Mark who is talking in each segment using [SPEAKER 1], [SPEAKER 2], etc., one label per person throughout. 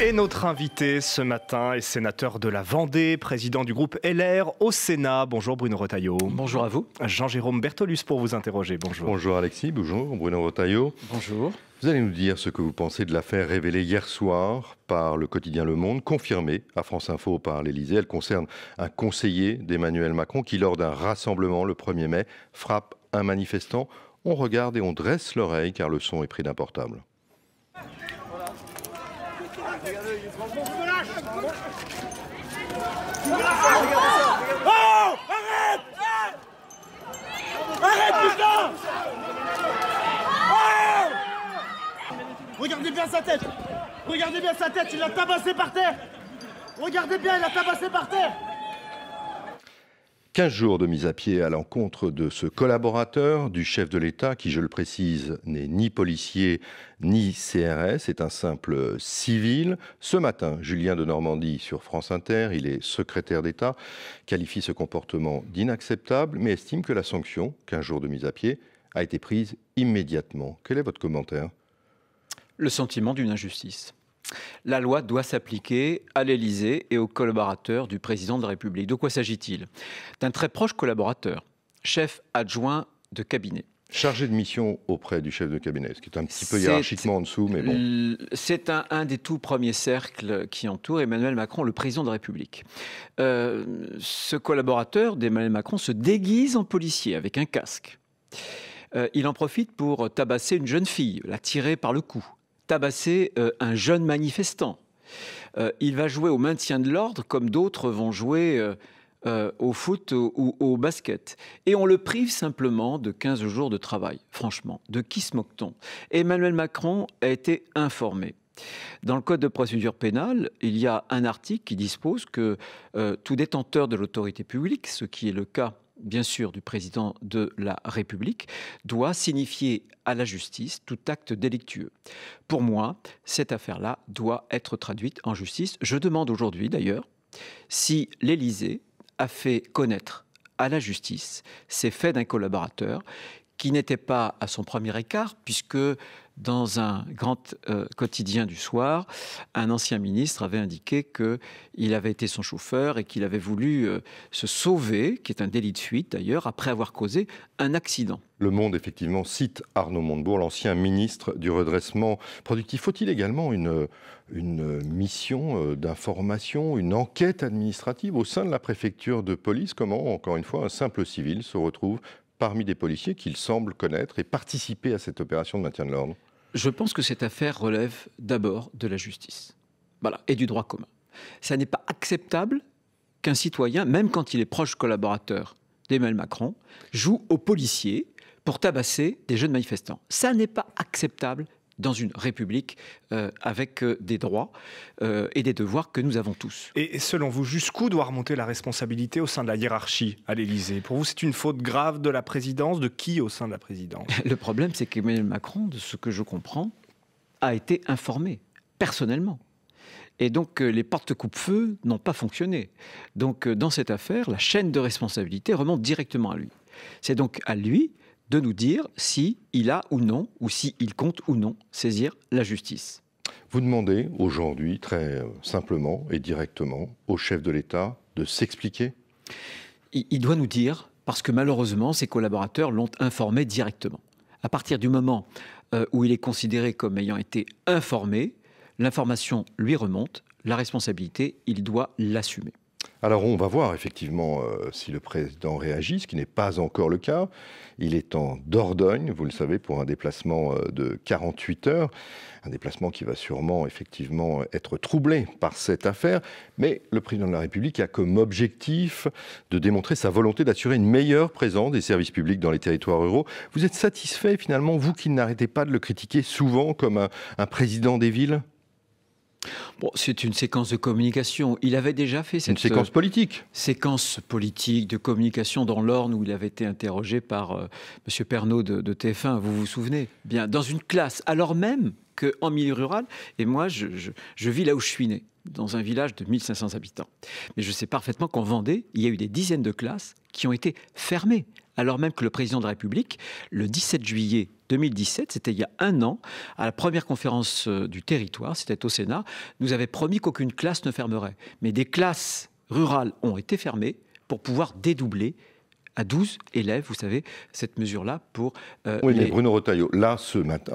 [SPEAKER 1] Et notre invité ce matin est sénateur de la Vendée, président du groupe LR au Sénat. Bonjour Bruno Retailleau.
[SPEAKER 2] Bonjour à vous.
[SPEAKER 1] Jean-Jérôme Bertolus pour vous interroger. Bonjour.
[SPEAKER 3] Bonjour Alexis, bonjour Bruno Retailleau.
[SPEAKER 2] Bonjour.
[SPEAKER 3] Vous allez nous dire ce que vous pensez de l'affaire révélée hier soir par le quotidien Le Monde, confirmée à France Info par l'Élysée. Elle concerne un conseiller d'Emmanuel Macron qui, lors d'un rassemblement le 1er mai, frappe un manifestant. On regarde et on dresse l'oreille car le son est pris d'un portable.
[SPEAKER 4] Oh, arrête! Arrête, putain! Oh! Regardez bien sa tête! Regardez bien sa tête, il l'a tabassé par terre! Regardez bien, il l'a tabassé par terre!
[SPEAKER 3] 15 jours de mise à pied à l'encontre de ce collaborateur du chef de l'État qui, je le précise, n'est ni policier ni CRS, est un simple civil. Ce matin, Julien de Normandie sur France Inter, il est secrétaire d'État, qualifie ce comportement d'inacceptable mais estime que la sanction, 15 jours de mise à pied, a été prise immédiatement. Quel est votre commentaire ?
[SPEAKER 2] Le sentiment d'une injustice. La loi doit s'appliquer à l'Élysée et aux collaborateurs du président de la République. De quoi s'agit-il? D'un très proche collaborateur, chef adjoint de cabinet.
[SPEAKER 3] Chargé de mission auprès du chef de cabinet, ce qui est un petit peu hiérarchiquement en dessous, mais bon.
[SPEAKER 2] C'est un des tout premiers cercles qui entoure Emmanuel Macron, le président de la République. Ce collaborateur d'Emmanuel Macron se déguise en policier avec un casque. Il en profite pour tabasser une jeune fille, la tirer par le cou. Tabasser un jeune manifestant. Il va jouer au maintien de l'ordre comme d'autres vont jouer au foot ou au basket. Et on le prive simplement de 15 jours de travail. Franchement, de qui se moque-t-on? Emmanuel Macron a été informé. Dans le Code de procédure pénale, il y a un article qui dispose que tout détenteur de l'autorité publique, ce qui est le cas bien sûr du président de la République, doit signifier à la justice tout acte délictueux. Pour moi, cette affaire-là doit être traduite en justice. Je demande aujourd'hui d'ailleurs si l'Élysée a fait connaître à la justice ces faits d'un collaborateur qui n'était pas à son premier écart, puisque dans un grand quotidien du soir, un ancien ministre avait indiqué qu'il avait été son chauffeur et qu'il avait voulu se sauver, qui est un délit de fuite d'ailleurs, après avoir causé un accident.
[SPEAKER 3] Le Monde, effectivement, cite Arnaud Montebourg, l'ancien ministre du redressement productif. Faut-il également une mission d'information, une enquête administrative au sein de la préfecture de police? Comment, encore une fois, un simple civil se retrouve parmi des policiers qu'il semble connaître et participer à cette opération de maintien de l'ordre?
[SPEAKER 2] Je pense que cette affaire relève d'abord de la justice, voilà, et du droit commun. Ça n'est pas acceptable qu'un citoyen, même quand il est proche collaborateur d'Emmanuel Macron, joue aux policiers pour tabasser des jeunes manifestants. Ça n'est pas acceptable dans une république avec des droits et des devoirs que nous avons tous.
[SPEAKER 1] Et selon vous, jusqu'où doit remonter la responsabilité au sein de la hiérarchie à l'Élysée? Pour vous, c'est une faute grave de la présidence? De qui au sein de la présidence?
[SPEAKER 2] Le problème, c'est qu'Emmanuel Macron, de ce que je comprends, a été informé personnellement. Et donc, les porte-coupe-feu n'ont pas fonctionné. Donc, dans cette affaire, la chaîne de responsabilité remonte directement à lui. C'est donc à lui de nous dire s'il a ou non, ou s'il compte ou non saisir la justice.
[SPEAKER 3] Vous demandez aujourd'hui, très simplement et directement, au chef de l'État de s'expliquer?
[SPEAKER 2] Il doit nous dire, parce que malheureusement, ses collaborateurs l'ont informé directement. À partir du moment où il est considéré comme ayant été informé, l'information lui remonte, la responsabilité, il doit l'assumer.
[SPEAKER 3] Alors on va voir effectivement si le président réagit, ce qui n'est pas encore le cas. Il est en Dordogne, vous le savez, pour un déplacement de 48 heures. Un déplacement qui va sûrement effectivement être troublé par cette affaire. Mais le président de la République a comme objectif de démontrer sa volonté d'assurer une meilleure présence des services publics dans les territoires ruraux. Vous êtes satisfait finalement, vous qui n'arrêtez pas de le critiquer souvent comme un président des villes ?
[SPEAKER 2] Bon, c'est une séquence de communication. Il avait déjà fait cette
[SPEAKER 3] séquence politique.
[SPEAKER 2] Séquence politique de communication dans l'Orne où il avait été interrogé par M. Pernaut de TF1. Vous vous souvenez? Bien, dans une classe, alors même qu'en milieu rural, et moi je vis là où je suis né, dans un village de 1500 habitants. Mais je sais parfaitement qu'en Vendée, il y a eu des dizaines de classes qui ont été fermées, alors même que le président de la République, le 17 juillet 2017, c'était il y a un an, à la première conférence du territoire, c'était au Sénat, nous avait promis qu'aucune classe ne fermerait. Mais des classes rurales ont été fermées pour pouvoir dédoubler à 12 élèves, vous savez, cette mesure-là pour...
[SPEAKER 3] oui, mais Bruno Retailleau, là,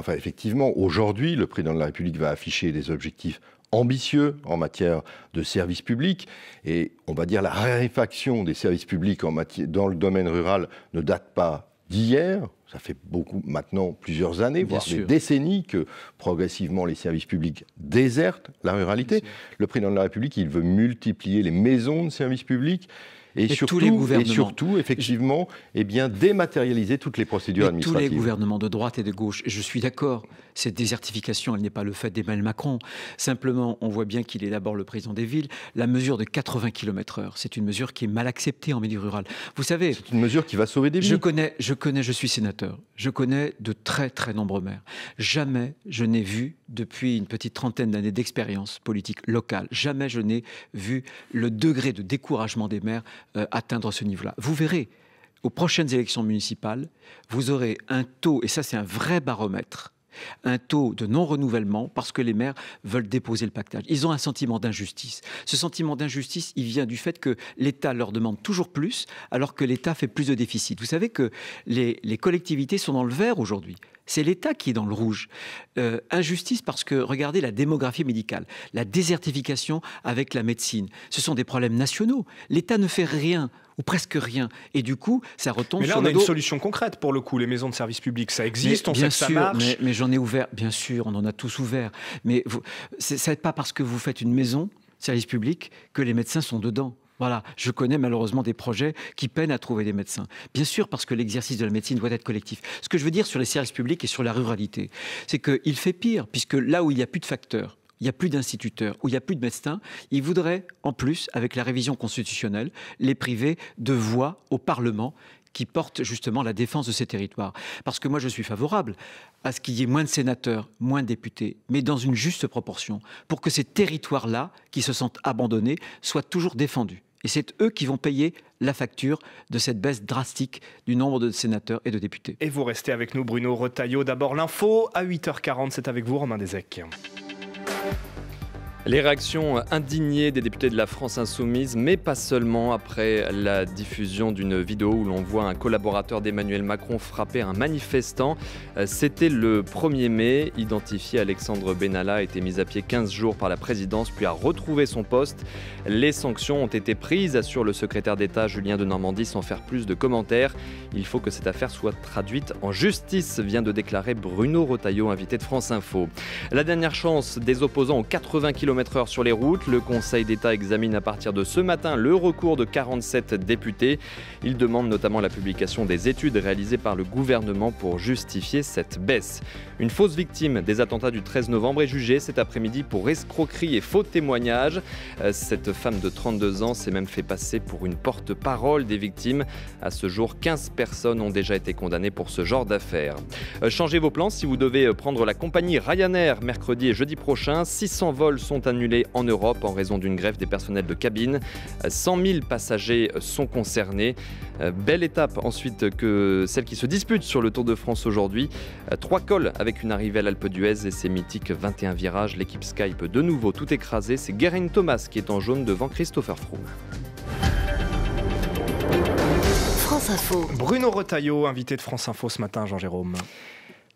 [SPEAKER 3] effectivement, aujourd'hui, le président de la République va afficher des objectifs ambitieux en matière de services publics. Et on va dire la raréfaction des services publics dans le domaine rural ne date pas d'hier. Ça fait maintenant plusieurs années, voire des décennies que progressivement les services publics désertent la ruralité. Le président de la République, il veut multiplier les maisons de services publics. Et surtout, effectivement, dématérialiser toutes les procédures administratives.
[SPEAKER 2] Tous les gouvernements de droite et de gauche, je suis d'accord, cette désertification, elle n'est pas le fait d'Emmanuel Macron. Simplement, on voit bien qu'il est d'abord le président des villes. La mesure de 80 km/h, c'est une mesure qui est mal acceptée en milieu rural. Vous savez...
[SPEAKER 3] C'est une mesure qui va sauver des vies.
[SPEAKER 2] Je suis sénateur. Je connais de très, très nombreux maires. Jamais je n'ai vu, depuis une petite trentaine d'années d'expérience politique locale, jamais je n'ai vu le degré de découragement des maires atteindre ce niveau-là. Vous verrez, aux prochaines élections municipales, vous aurez un taux, et ça c'est un vrai baromètre, un taux de non-renouvellement parce que les maires veulent déposer le pactage. Ils ont un sentiment d'injustice. Ce sentiment d'injustice, il vient du fait que l'État leur demande toujours plus alors que l'État fait plus de déficit. Vous savez que les collectivités sont dans le vert aujourd'hui. C'est l'État qui est dans le rouge. Injustice parce que, regardez la démographie médicale, la désertification avec la médecine. Ce sont des problèmes nationaux. L'État ne fait rien, ou presque rien. Et du coup, ça retombe sur le dos.
[SPEAKER 1] Mais là, on a une solution concrète pour le coup. Les maisons de services publics, ça existe, on sait que ça marche.
[SPEAKER 2] Mais j'en ai ouvert, bien sûr, on en a tous ouvert. Mais ça n'est pas parce que vous faites une maison, service public, que les médecins sont dedans. Voilà, je connais malheureusement des projets qui peinent à trouver des médecins. Bien sûr, parce que l'exercice de la médecine doit être collectif. Ce que je veux dire sur les services publics et sur la ruralité, c'est qu'il fait pire, puisque là où il n'y a plus de facteurs, il n'y a plus d'instituteurs, où il n'y a plus de médecins, il voudrait, en plus, avec la révision constitutionnelle, les priver de voix au Parlement qui portent justement la défense de ces territoires. Parce que moi, je suis favorable à ce qu'il y ait moins de sénateurs, moins de députés, mais dans une juste proportion, pour que ces territoires-là, qui se sentent abandonnés, soient toujours défendus. Et c'est eux qui vont payer la facture de cette baisse drastique du nombre de sénateurs et de députés.
[SPEAKER 1] Et vous restez avec nous, Bruno Retailleau. D'abord l'info à 8h40, c'est avec vous, Romain Desec.
[SPEAKER 5] Les réactions indignées des députés de la France Insoumise, mais pas seulement, après la diffusion d'une vidéo où l'on voit un collaborateur d'Emmanuel Macron frapper un manifestant. C'était le 1er mai. Identifié, Alexandre Benalla a été mis à pied 15 jours par la présidence, puis a retrouvé son poste. Les sanctions ont été prises, assure le secrétaire d'État Julien Denormandie, sans faire plus de commentaires. Il faut que cette affaire soit traduite en justice, vient de déclarer Bruno Retailleau, invité de France Info. La dernière chance des opposants aux 80 km/h sur les routes. Le Conseil d'État examine à partir de ce matin le recours de 47 députés. Il demande notamment la publication des études réalisées par le gouvernement pour justifier cette baisse. Une fausse victime des attentats du 13 novembre est jugée cet après-midi pour escroquerie et faux témoignage. Cette femme de 32 ans s'est même fait passer pour une porte-parole des victimes. À ce jour, 15 personnes ont déjà été condamnées pour ce genre d'affaires. Changez vos plans si vous devez prendre la compagnie Ryanair mercredi et jeudi prochain. 600 vols sont annulés en Europe en raison d'une grève des personnels de cabine. 100 000 passagers sont concernés. Belle étape ensuite que celle qui se dispute sur le Tour de France aujourd'hui. 3 cols avec une arrivée à l'Alpe d'Huez et ses mythiques 21 virages. L'équipe Sky peut de nouveau tout écraser. C'est Geraint Thomas qui est en jaune devant Christopher Froome.
[SPEAKER 6] France Info.
[SPEAKER 1] Bruno Retailleau, invité de France Info ce matin, Jean-Jérôme.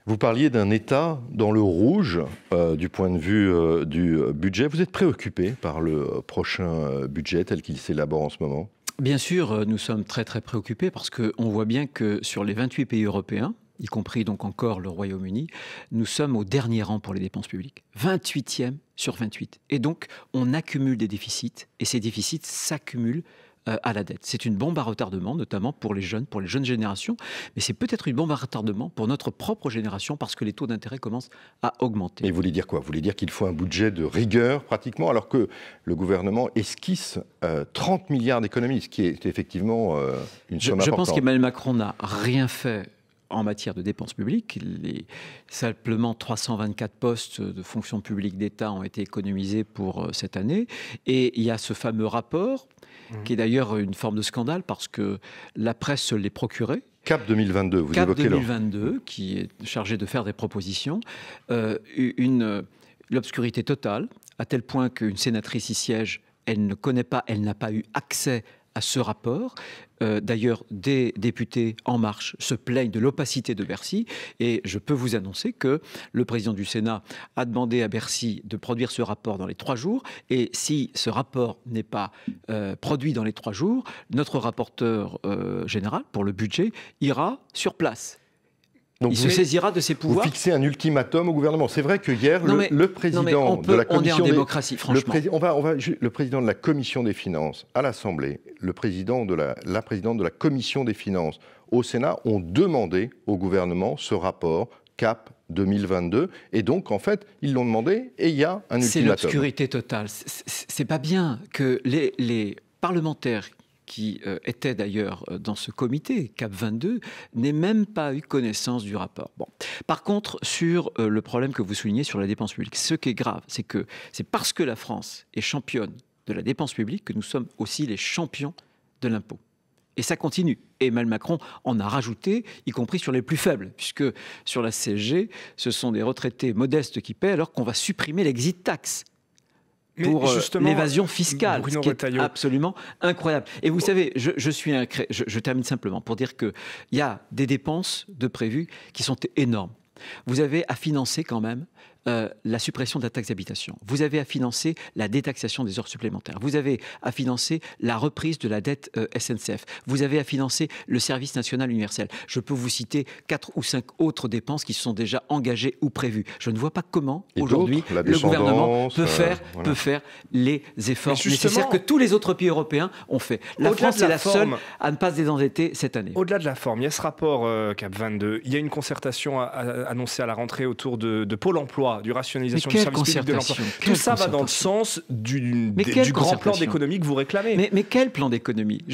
[SPEAKER 3] Vous parliez d'un État dans le rouge du point de vue du budget. Vous êtes préoccupé par le prochain budget tel qu'il s'élabore en ce moment ?
[SPEAKER 2] Bien sûr, nous sommes très très préoccupés parce qu'on voit bien que sur les 28 pays européens, y compris donc encore le Royaume-Uni, nous sommes au dernier rang pour les dépenses publiques. 28e sur 28. Et donc, on accumule des déficits et ces déficits s'accumulent à la dette. C'est une bombe à retardement, notamment pour les jeunes générations, mais c'est peut-être une bombe à retardement pour notre propre génération parce que les taux d'intérêt commencent à augmenter.
[SPEAKER 3] Et vous voulez dire quoi ? Vous voulez dire qu'il faut un budget de rigueur pratiquement, alors que le gouvernement esquisse 30 milliards d'économies, ce qui est effectivement une somme importante.
[SPEAKER 2] Je pense qu'Emmanuel Macron n'a rien fait en matière de dépenses publiques. Simplement 324 postes de fonction publique d'État ont été économisés pour cette année. Et il y a ce fameux rapport, qui est d'ailleurs une forme de scandale parce que la presse se l'est procuré.
[SPEAKER 3] CAP 2022, vous
[SPEAKER 2] CAP
[SPEAKER 3] évoquez
[SPEAKER 2] 2022, qui est chargé de faire des propositions. L'obscurité totale, à tel point qu'une sénatrice y siège, elle ne connaît pas, elle n'a pas eu accès à ce rapport. D'ailleurs, des députés En Marche se plaignent de l'opacité de Bercy. Et je peux vous annoncer que le président du Sénat a demandé à Bercy de produire ce rapport dans les 3 jours. Et si ce rapport n'est pas produit dans les 3 jours, notre rapporteur général pour le budget ira sur place.
[SPEAKER 3] Donc
[SPEAKER 2] il se saisira de ses pouvoirs.
[SPEAKER 3] Vous fixez un ultimatum au gouvernement. C'est vrai que hier, le président de la commission le président de la commission des finances à l'Assemblée, la présidente de la commission des finances au Sénat ont demandé au gouvernement ce rapport CAP 2022. Et donc, en fait, ils l'ont demandé et il y a un ultimatum.
[SPEAKER 2] C'est l'obscurité totale. C'est pas bien que les parlementaires qui était d'ailleurs dans ce comité, CAP 22, n'ait même pas eu connaissance du rapport. Bon. Par contre, sur le problème que vous soulignez sur la dépense publique, ce qui est grave, c'est que c'est parce que la France est championne de la dépense publique que nous sommes aussi les champions de l'impôt. Et ça continue. Et Emmanuel Macron en a rajouté, y compris sur les plus faibles, puisque sur la CSG, ce sont des retraités modestes qui paient, alors qu'on va supprimer l'exit tax pour l'évasion fiscale, ce qui est absolument incroyable. Et vous savez, je termine simplement pour dire qu'il y a des dépenses de prévues qui sont énormes. Vous avez à financer quand même la suppression de la taxe d'habitation. Vous avez à financer la détaxation des heures supplémentaires. Vous avez à financer la reprise de la dette SNCF. Vous avez à financer le service national universel. Je peux vous citer 4 ou 5 autres dépenses qui sont déjà engagées ou prévues. Je ne vois pas comment aujourd'hui le gouvernement peut faire les efforts nécessaires que tous les autres pays européens ont fait. La France est la seule à ne pas se désendetter cette année.
[SPEAKER 1] Au-delà de la forme, il y a ce rapport CAP 22. Il y a une concertation annoncée à la rentrée autour de Pôle emploi, du rationalisation du service public de l'emploi. Tout ça va dans le sens du grand plan d'économie que vous réclamez.
[SPEAKER 2] Mais quel plan d'économie ?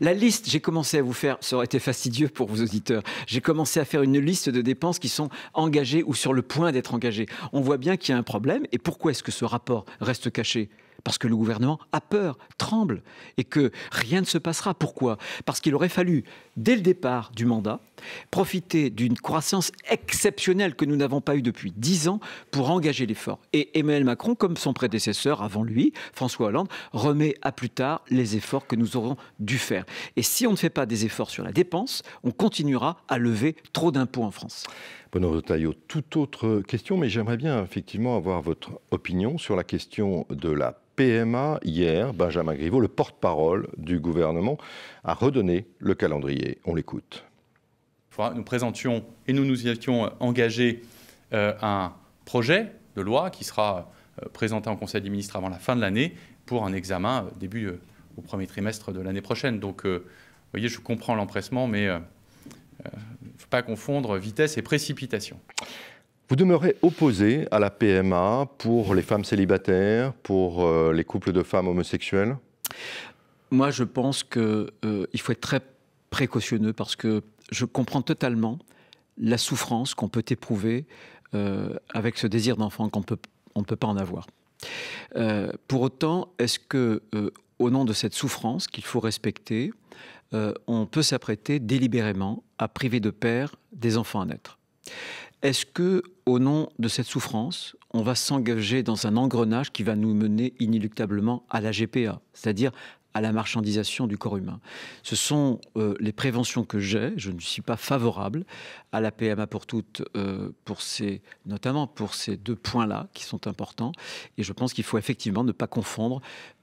[SPEAKER 2] La liste, j'ai commencé à vous faire, ça aurait été fastidieux pour vos auditeurs, j'ai commencé à faire une liste de dépenses qui sont engagées ou sur le point d'être engagées. On voit bien qu'il y a un problème. Et pourquoi est-ce que ce rapport reste caché ? Parce que le gouvernement a peur, tremble, et que rien ne se passera. Pourquoi ? Parce qu'il aurait fallu, dès le départ du mandat, profiter d'une croissance exceptionnelle que nous n'avons pas eue depuis 10 ans pour engager l'effort. Et Emmanuel Macron, comme son prédécesseur avant lui, François Hollande, remet à plus tard les efforts que nous aurons dû faire. Et si on ne fait pas des efforts sur la dépense, on continuera à lever trop d'impôts en France.
[SPEAKER 3] Bruno Retailleau, toute autre question, mais j'aimerais bien effectivement avoir votre opinion sur la question de la PMA. Hier, Benjamin Griveaux, le porte-parole du gouvernement, a redonné le calendrier. On l'écoute.
[SPEAKER 7] Nous présentions et nous y étions engagés un projet de loi qui sera présenté en Conseil des ministres avant la fin de l'année pour un examen début au premier trimestre de l'année prochaine. Donc, vous voyez, je comprends l'empressement, mais il ne faut pas confondre vitesse et précipitation.
[SPEAKER 3] Vous demeurez opposé à la PMA pour les femmes célibataires, pour les couples de femmes homosexuelles ?
[SPEAKER 2] Moi, je pense qu'il faut être très précautionneux parce que je comprends totalement la souffrance qu'on peut éprouver avec ce désir d'enfant qu'on ne peut pas en avoir. Pour autant, est-ce que, au nom de cette souffrance qu'il faut respecter, on peut s'apprêter délibérément à priver de père des enfants à naître ? Est-ce que, au nom de cette souffrance, on va s'engager dans un engrenage qui va nous mener inéluctablement à la GPA, c'est-à-dire à la marchandisation du corps humain? Ce sont les préventions que j'ai. Je ne suis pas favorable à la PMA pour toutes, notamment pour ces 2 points-là qui sont importants. Et je pense qu'il faut effectivement ne pas confondre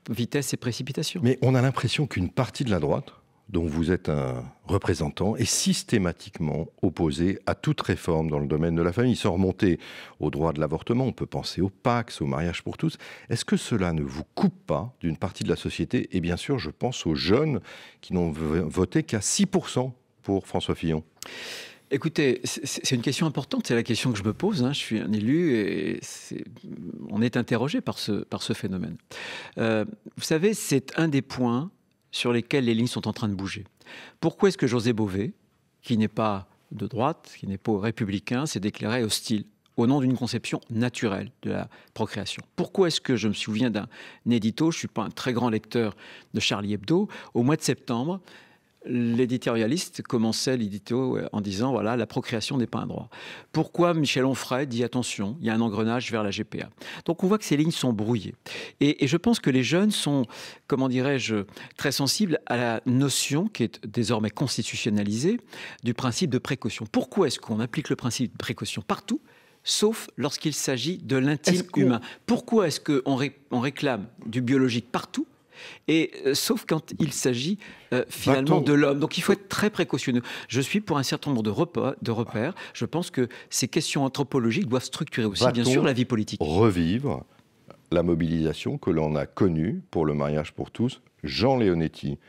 [SPEAKER 2] vitesse et précipitation.
[SPEAKER 3] Mais on a l'impression qu'une partie de la droite, dont vous êtes un représentant, est systématiquement opposé à toute réforme dans le domaine de la famille. Sans remonter au droit de l'avortement, on peut penser au Pacs, au mariage pour tous. Est-ce que cela ne vous coupe pas d'une partie de la société ? Et bien sûr, je pense aux jeunes qui n'ont voté qu'à 6% pour François Fillon.
[SPEAKER 2] Écoutez, c'est une question importante, c'est la question que je me pose. Je suis un élu et on est interrogé par ce phénomène. Vous savez, c'est un des points sur lesquels les lignes sont en train de bouger. Pourquoi est-ce que José Bové, qui n'est pas de droite, qui n'est pas républicain, s'est déclaré hostile au nom d'une conception naturelle de la procréation. Pourquoi est-ce que je me souviens d'un édito, je ne suis pas un très grand lecteur de Charlie Hebdo, au mois de septembre, l'éditorialiste commençait l'édito en disant, voilà, la procréation n'est pas un droit. Pourquoi Michel Onfray dit, attention, il y a un engrenage vers la GPA. Donc on voit que ces lignes sont brouillées. Et je pense que les jeunes sont, comment dirais-je, très sensibles à la notion qui est désormais constitutionnalisée du principe de précaution. Pourquoi est-ce qu'on applique le principe de précaution partout, sauf lorsqu'il s'agit de l'intime humain? Pourquoi est-ce qu'on réclame du biologique partout, et sauf quand il s'agit finalement de l'homme? Donc il faut être très précautionneux. Je suis pour un certain nombre de repères. Je pense que ces questions anthropologiques doivent structurer aussi, bien sûr, la vie politique.
[SPEAKER 3] Revivre la mobilisation que l'on a connue pour le mariage pour tous? Jean Leonetti,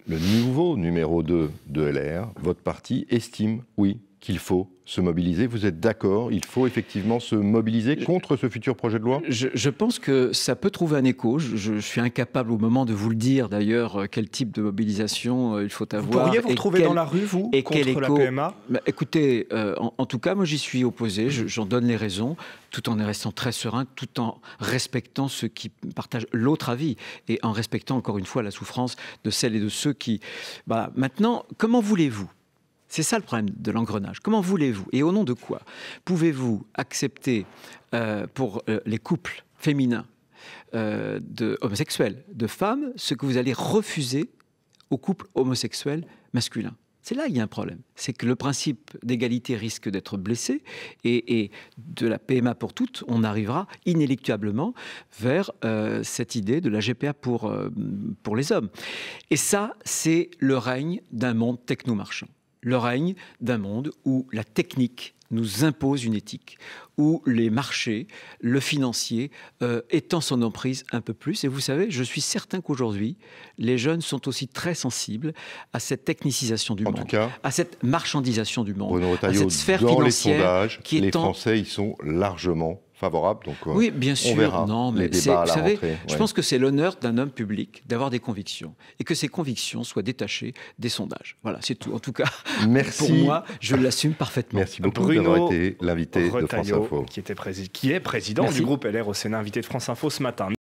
[SPEAKER 3] le nouveau numéro 2 de LR, votre parti estime, oui, qu'il faut se mobiliser. Vous êtes d'accord? Il faut effectivement se mobiliser contre ce futur projet de loi?
[SPEAKER 2] Je pense que ça peut trouver un écho. Je suis incapable au moment de vous le dire, d'ailleurs, quel type de mobilisation il faut avoir.
[SPEAKER 1] Vous pourriez vous retrouver dans la rue, vous, contre la PMA?
[SPEAKER 2] Écoutez, en tout cas, moi j'y suis opposé. J'en donne les raisons, tout en restant très serein, tout en respectant ceux qui partagent l'autre avis et en respectant, encore une fois, la souffrance de celles et de ceux qui... Maintenant, comment voulez-vous? C'est ça le problème de l'engrenage. Comment voulez-vous, et au nom de quoi, pouvez-vous accepter pour les couples féminins homosexuels de femmes ce que vous allez refuser aux couples homosexuels masculins? C'est là qu'il y a un problème. C'est que le principe d'égalité risque d'être blessé et de la PMA pour toutes, on arrivera inéluctablement vers cette idée de la GPA pour les hommes. Et ça, c'est le règne d'un monde technomarchand. Le règne d'un monde où la technique nous impose une éthique, où les marchés, le financier, étend son emprise un peu plus. Et vous savez, je suis certain qu'aujourd'hui, les jeunes sont aussi très sensibles à cette technicisation du monde, à cette marchandisation du monde,
[SPEAKER 3] Bruno Retailleau,
[SPEAKER 2] à cette sphère
[SPEAKER 3] dans
[SPEAKER 2] financière
[SPEAKER 3] les sondages,
[SPEAKER 2] qui est
[SPEAKER 3] les Français y sont largement favorables. Donc,
[SPEAKER 2] oui, bien sûr.
[SPEAKER 3] On verra
[SPEAKER 2] non, mais
[SPEAKER 3] les débats à la rentrée.
[SPEAKER 2] Je pense que c'est l'honneur d'un homme public d'avoir des convictions et que ces convictions soient détachées des sondages. Voilà, c'est tout. En tout cas,
[SPEAKER 3] merci.
[SPEAKER 2] Pour moi, je l'assume parfaitement.
[SPEAKER 3] Merci beaucoup d'avoir été l'invité de France Info.
[SPEAKER 1] Qui est président du groupe LR au Sénat, invité de France Info ce matin.